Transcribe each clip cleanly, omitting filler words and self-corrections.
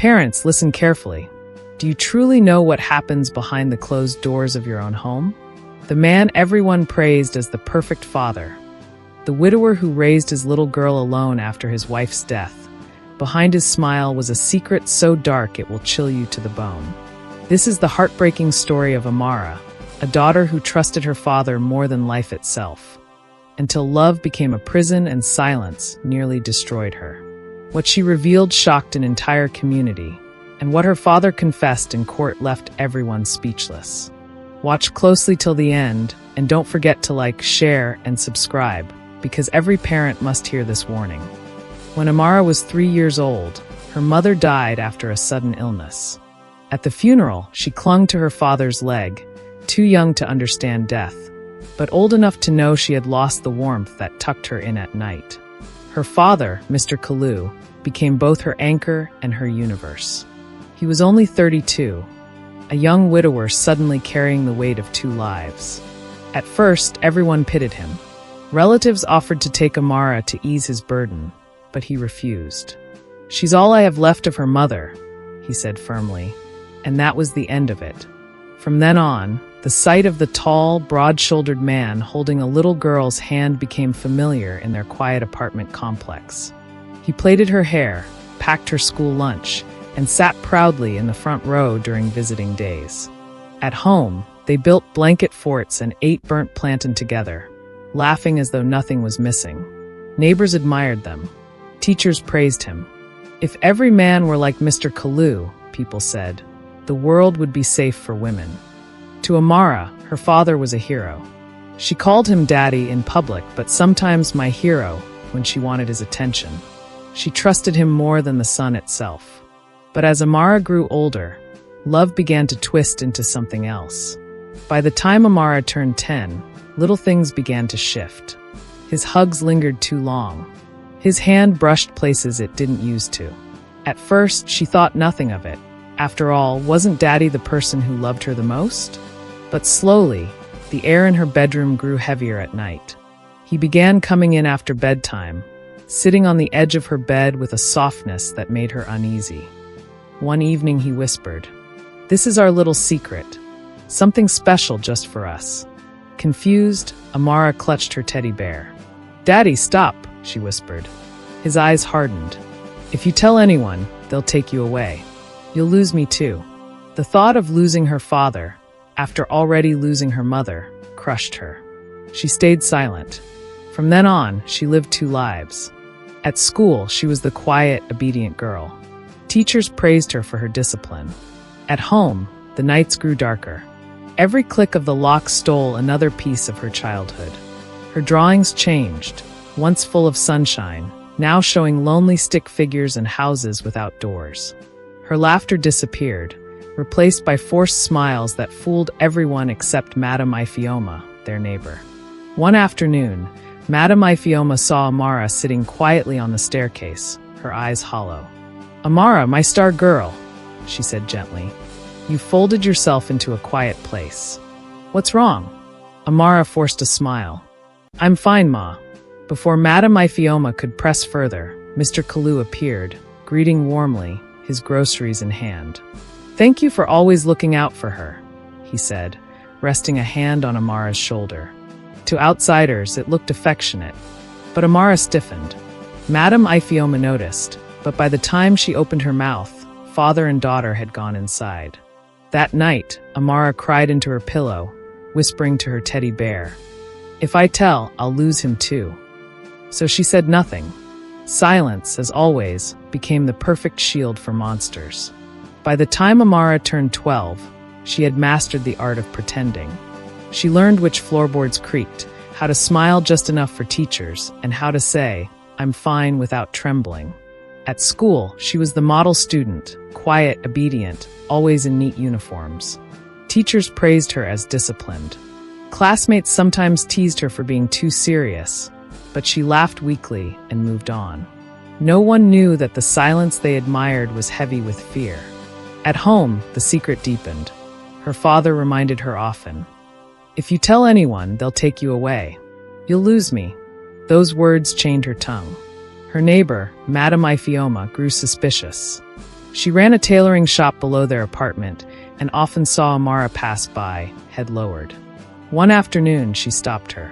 Parents, listen carefully. Do you truly know what happens behind the closed doors of your own home? The man everyone praised as the perfect father. The widower who raised his little girl alone after his wife's death. Behind his smile was a secret so dark it will chill you to the bone. This is the heartbreaking story of Amara, a daughter who trusted her father more than life itself, until love became a prison and silence nearly destroyed her. What she revealed shocked an entire community, and what her father confessed in court left everyone speechless. Watch closely till the end, and don't forget to like, share, and subscribe, because every parent must hear this warning. When Amara was 3 years old, her mother died after a sudden illness. At the funeral, she clung to her father's leg, too young to understand death, but old enough to know she had lost the warmth that tucked her in at night. Her father, Mr. Kalu, became both her anchor and her universe. He was only 32, a young widower suddenly carrying the weight of 2 lives. At first, everyone pitied him. Relatives offered to take Amara to ease his burden, but he refused. "She's all I have left of her mother," he said firmly, and that was the end of it. From then on, the sight of the tall, broad-shouldered man holding a little girl's hand became familiar in their quiet apartment complex. He plaited her hair, packed her school lunch, and sat proudly in the front row during visiting days. At home, they built blanket forts and ate burnt plantain together, laughing as though nothing was missing. Neighbors admired them. Teachers praised him. If every man were like Mr. Kalu, people said, the world would be safe for women. To Amara, her father was a hero. She called him daddy in public, but sometimes my hero when she wanted his attention. She trusted him more than the sun itself. But as Amara grew older, love began to twist into something else. By the time Amara turned 10, little things began to shift. His hugs lingered too long. His hand brushed places it didn't used to. At first, she thought nothing of it. After all, wasn't Daddy the person who loved her the most? But slowly, the air in her bedroom grew heavier at night. He began coming in after bedtime, sitting on the edge of her bed with a softness that made her uneasy. One evening he whispered, "This is our little secret, something special just for us." Confused, Amara clutched her teddy bear. "Daddy, stop," she whispered. His eyes hardened. "If you tell anyone, they'll take you away. You'll lose me too." The thought of losing her father, after already losing her mother, crushed her. She stayed silent. From then on, she lived 2 lives. At school, she was the quiet, obedient girl. Teachers praised her for her discipline. At home, the nights grew darker. Every click of the lock stole another piece of her childhood. Her drawings changed, once full of sunshine, now showing lonely stick figures and houses without doors. Her laughter disappeared, replaced by forced smiles that fooled everyone except Madame Ifioma, their neighbor. One afternoon, Madame Ifioma saw Amara sitting quietly on the staircase, her eyes hollow. "Amara, my star girl," she said gently. "You folded yourself into a quiet place. What's wrong?" Amara forced a smile. "I'm fine, Ma." Before Madame Ifioma could press further, Mr. Kalu appeared, greeting warmly, his groceries in hand. "Thank you for always looking out for her," he said, resting a hand on Amara's shoulder. To outsiders, it looked affectionate, but Amara stiffened. Madame Ifioma noticed, but by the time she opened her mouth, father and daughter had gone inside. That night, Amara cried into her pillow, whispering to her teddy bear, "If I tell, I'll lose him too." So she said nothing. Silence, as always, became the perfect shield for monsters. By the time Amara turned 12, she had mastered the art of pretending. She learned which floorboards creaked, how to smile just enough for teachers, and how to say, "I'm fine," without trembling. At school, she was the model student, quiet, obedient, always in neat uniforms. Teachers praised her as disciplined. Classmates sometimes teased her for being too serious, but she laughed weakly and moved on. No one knew that the silence they admired was heavy with fear. At home, the secret deepened. Her father reminded her often, "If you tell anyone, they'll take you away. You'll lose me." Those words chained her tongue. Her neighbor, Madame Ifioma, grew suspicious. She ran a tailoring shop below their apartment and often saw Amara pass by, head lowered. One afternoon, she stopped her.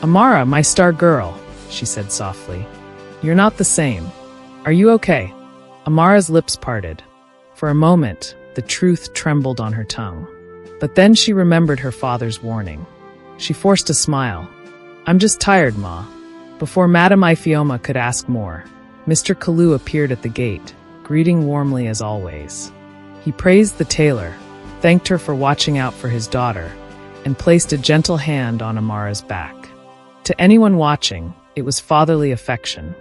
"Amara, my star girl," she said softly. "You're not the same. Are you okay?" Amara's lips parted. For a moment, the truth trembled on her tongue. But then she remembered her father's warning. She forced a smile. "I'm just tired, Ma." Before Madame Ifeoma could ask more, Mr. Kalu appeared at the gate, greeting warmly as always. He praised the tailor, thanked her for watching out for his daughter, and placed a gentle hand on Amara's back. To anyone watching, it was fatherly affection,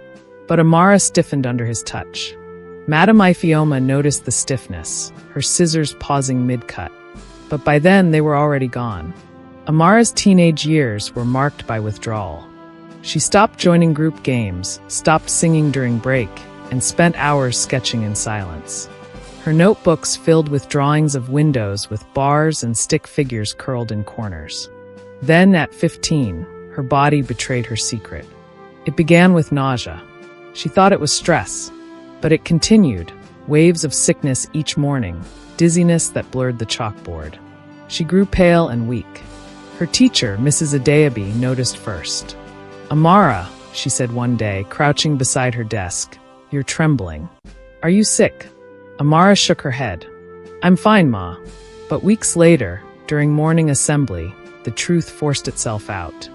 but Amara stiffened under his touch. Madame Ifeoma noticed the stiffness, her scissors pausing mid-cut. But by then, they were already gone. Amara's teenage years were marked by withdrawal. She stopped joining group games, stopped singing during break, and spent hours sketching in silence. Her notebooks filled with drawings of windows with bars and stick figures curled in corners. Then, at 15, her body betrayed her secret. It began with nausea. She thought it was stress, but it continued, waves of sickness each morning, dizziness that blurred the chalkboard. She grew pale and weak. Her teacher, Mrs. Adeabi, noticed first. "Amara," she said one day, crouching beside her desk, "you're trembling. Are you sick?" Amara shook her head. "I'm fine, Ma." But weeks later, during morning assembly, the truth forced itself out.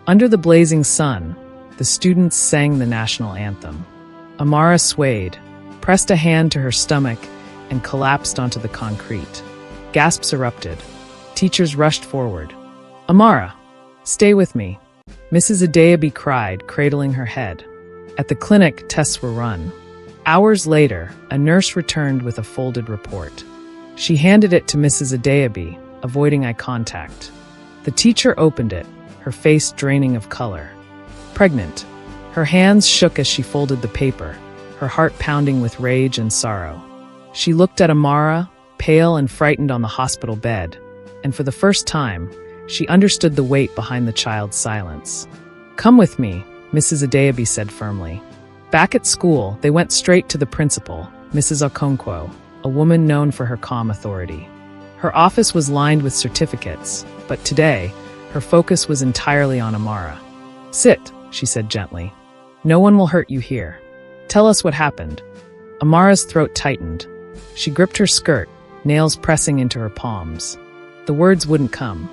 Under the blazing sun, the students sang the national anthem. Amara swayed, pressed a hand to her stomach, and collapsed onto the concrete. Gasps erupted. Teachers rushed forward. "Amara, stay with me," Mrs. Adeabi cried, cradling her head. At the clinic, tests were run. Hours later, a nurse returned with a folded report. She handed it to Mrs. Adeabi, avoiding eye contact. The teacher opened it, her face draining of color. Pregnant. Her hands shook as she folded the paper, her heart pounding with rage and sorrow. She looked at Amara, pale and frightened on the hospital bed, and for the first time, she understood the weight behind the child's silence. "Come with me," Mrs. Adeabi said firmly. Back at school, they went straight to the principal, Mrs. Okonkwo, a woman known for her calm authority. Her office was lined with certificates, but today, her focus was entirely on Amara. "Sit," she said gently. "No one will hurt you here. Tell us what happened." Amara's throat tightened. She gripped her skirt, nails pressing into her palms. The words wouldn't come.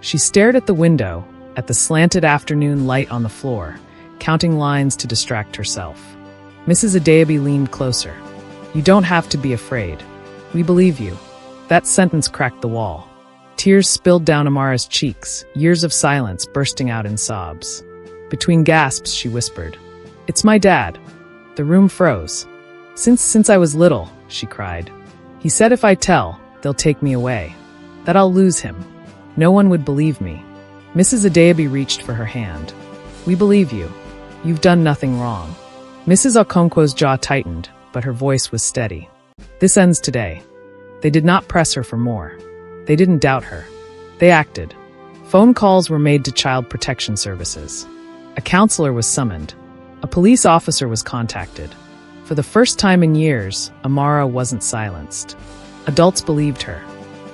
She stared at the window, at the slanted afternoon light on the floor, counting lines to distract herself. Mrs. Adeabi leaned closer. "You don't have to be afraid. We believe you." That sentence cracked the wall. Tears spilled down Amara's cheeks, years of silence bursting out in sobs. Between gasps, she whispered, "It's my dad." The room froze. Since I was little," she cried. "He said if I tell, they'll take me away. That I'll lose him. No one would believe me." Mrs. Adeabi reached for her hand. "We believe you. You've done nothing wrong." Mrs. Okonkwo's jaw tightened, but her voice was steady. "This ends today." They did not press her for more. They didn't doubt her. They acted. Phone calls were made to Child Protection Services. A counselor was summoned. A police officer was contacted. For the first time in years, Amara wasn't silenced. Adults believed her.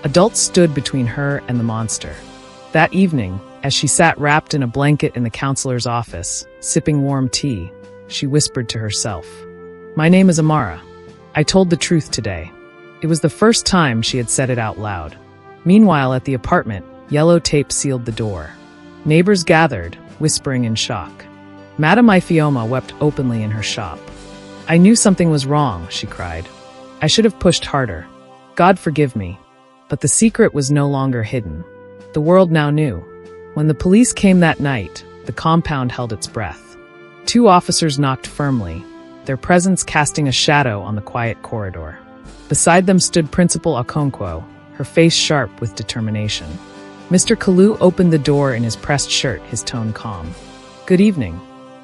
Adults stood between her and the monster. That evening, as she sat wrapped in a blanket in the counselor's office, sipping warm tea, she whispered to herself, "My name is Amara. I told the truth today." It was the first time she had said it out loud. Meanwhile, at the apartment, yellow tape sealed the door. Neighbors gathered, whispering in shock. Madame Ifeoma wept openly in her shop. "I knew something was wrong," she cried. "I should have pushed harder. God forgive me." But the secret was no longer hidden. The world now knew. When the police came that night, the compound held its breath. 2 officers knocked firmly, their presence casting a shadow on the quiet corridor. Beside them stood Principal Okonkwo, her face sharp with determination. Mr. Kalu opened the door in his pressed shirt, his tone calm. "Good evening.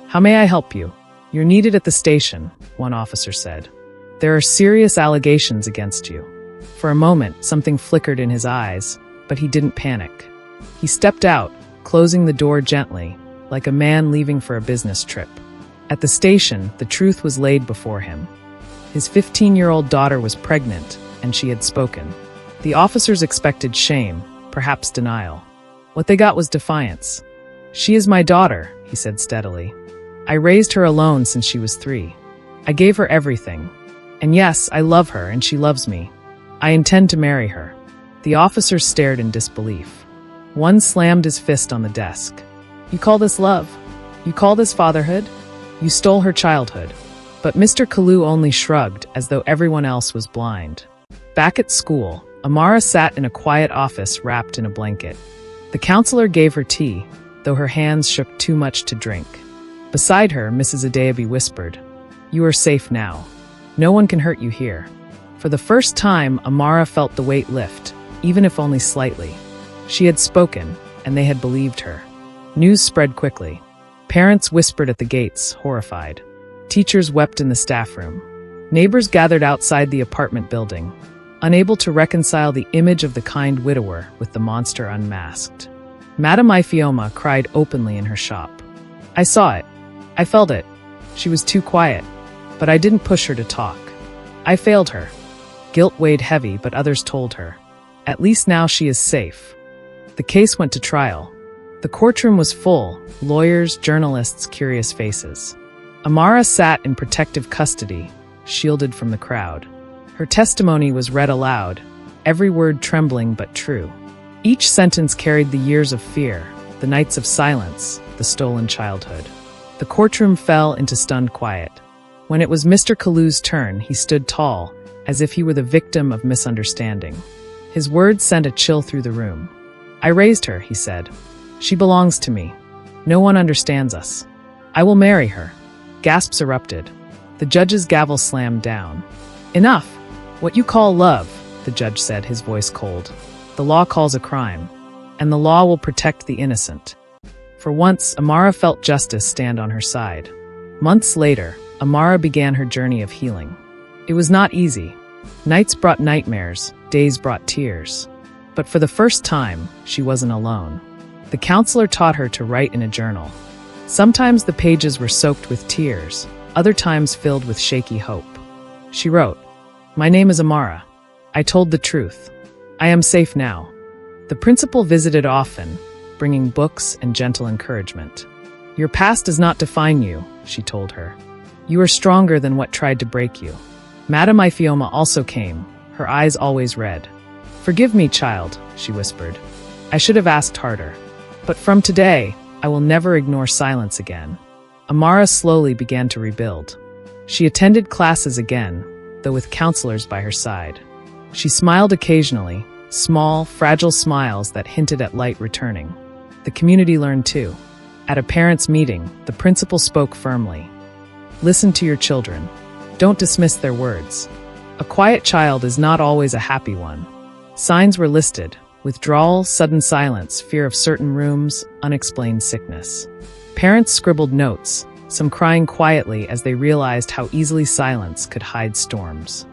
How may I help you?" "You're needed at the station," one officer said. "There are serious allegations against you." For a moment, something flickered in his eyes, but he didn't panic. He stepped out, closing the door gently, like a man leaving for a business trip. At the station, the truth was laid before him. His 15-year-old daughter was pregnant, and she had spoken. The officers expected shame, perhaps denial. What they got was defiance. "She is my daughter," he said steadily. "I raised her alone since she was 3. I gave her everything. And yes, I love her and she loves me. I intend to marry her." The officers stared in disbelief. One slammed his fist on the desk. "You call this love? You call this fatherhood? You stole her childhood." But Mr. Kalu only shrugged, as though everyone else was blind. Back at school, Amara sat in a quiet office wrapped in a blanket. The counselor gave her tea, though her hands shook too much to drink. Beside her, Mrs. Adeabi whispered, "You are safe now. No one can hurt you here." For the first time, Amara felt the weight lift, even if only slightly. She had spoken, and they had believed her. News spread quickly. Parents whispered at the gates, horrified. Teachers wept in the staff room. Neighbors gathered outside the apartment building, unable to reconcile the image of the kind widower with the monster unmasked. Madame Ifeoma cried openly in her shop. "I saw it. I felt it. She was too quiet. But I didn't push her to talk. I failed her." Guilt weighed heavy, but others told her, "At least now she is safe." The case went to trial. The courtroom was full, lawyers, journalists, curious faces. Amara sat in protective custody, shielded from the crowd. Her testimony was read aloud, every word trembling but true. Each sentence carried the years of fear, the nights of silence, the stolen childhood. The courtroom fell into stunned quiet. When it was Mr. Kalu's turn, he stood tall, as if he were the victim of misunderstanding. His words sent a chill through the room. "I raised her," he said. "She belongs to me. No one understands us. I will marry her." Gasps erupted. The judge's gavel slammed down. "Enough! What you call love," the judge said, his voice cold. "The law calls a crime, and the law will protect the innocent." For once, Amara felt justice stand on her side. Months later, Amara began her journey of healing. It was not easy. Nights brought nightmares, days brought tears. But for the first time, she wasn't alone. The counselor taught her to write in a journal. Sometimes the pages were soaked with tears, other times filled with shaky hope. She wrote, "My name is Amara. I told the truth. I am safe now." The principal visited often, bringing books and gentle encouragement. "Your past does not define you," she told her. "You are stronger than what tried to break you." Madame Ifeoma also came, her eyes always red. "Forgive me, child," she whispered. "I should have asked harder. But from today, I will never ignore silence again." Amara slowly began to rebuild. She attended classes again, though with counselors by her side. She smiled occasionally, small, fragile smiles that hinted at light returning. The community learned too. At a parents' meeting, the principal spoke firmly. "Listen to your children. Don't dismiss their words. A quiet child is not always a happy one." Signs were listed: withdrawal, sudden silence, fear of certain rooms, unexplained sickness. Parents scribbled notes, some crying quietly as they realized how easily silence could hide storms.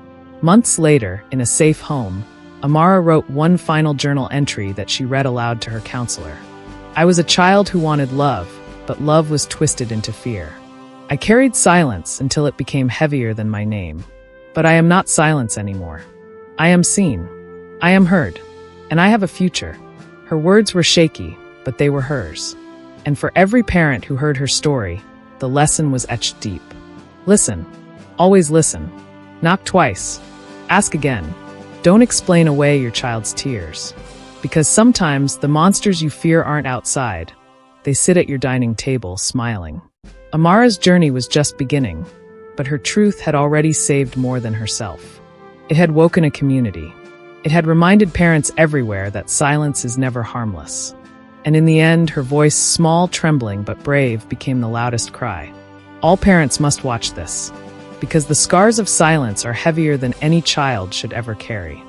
Months later, in a safe home, Amara wrote one final journal entry that she read aloud to her counselor. "I was a child who wanted love, but love was twisted into fear. I carried silence until it became heavier than my name. But I am not silence anymore. I am seen. I am heard. And I have a future." Her words were shaky, but they were hers. And for every parent who heard her story, the lesson was etched deep. Listen. Always listen. Knock twice. Ask again. Don't explain away your child's tears. Because sometimes the monsters you fear aren't outside. They sit at your dining table, smiling. Amara's journey was just beginning, but her truth had already saved more than herself. It had woken a community. It had reminded parents everywhere that silence is never harmless. And in the end, her voice, small, trembling, but brave, became the loudest cry. All parents must watch this, because the scars of silence are heavier than any child should ever carry.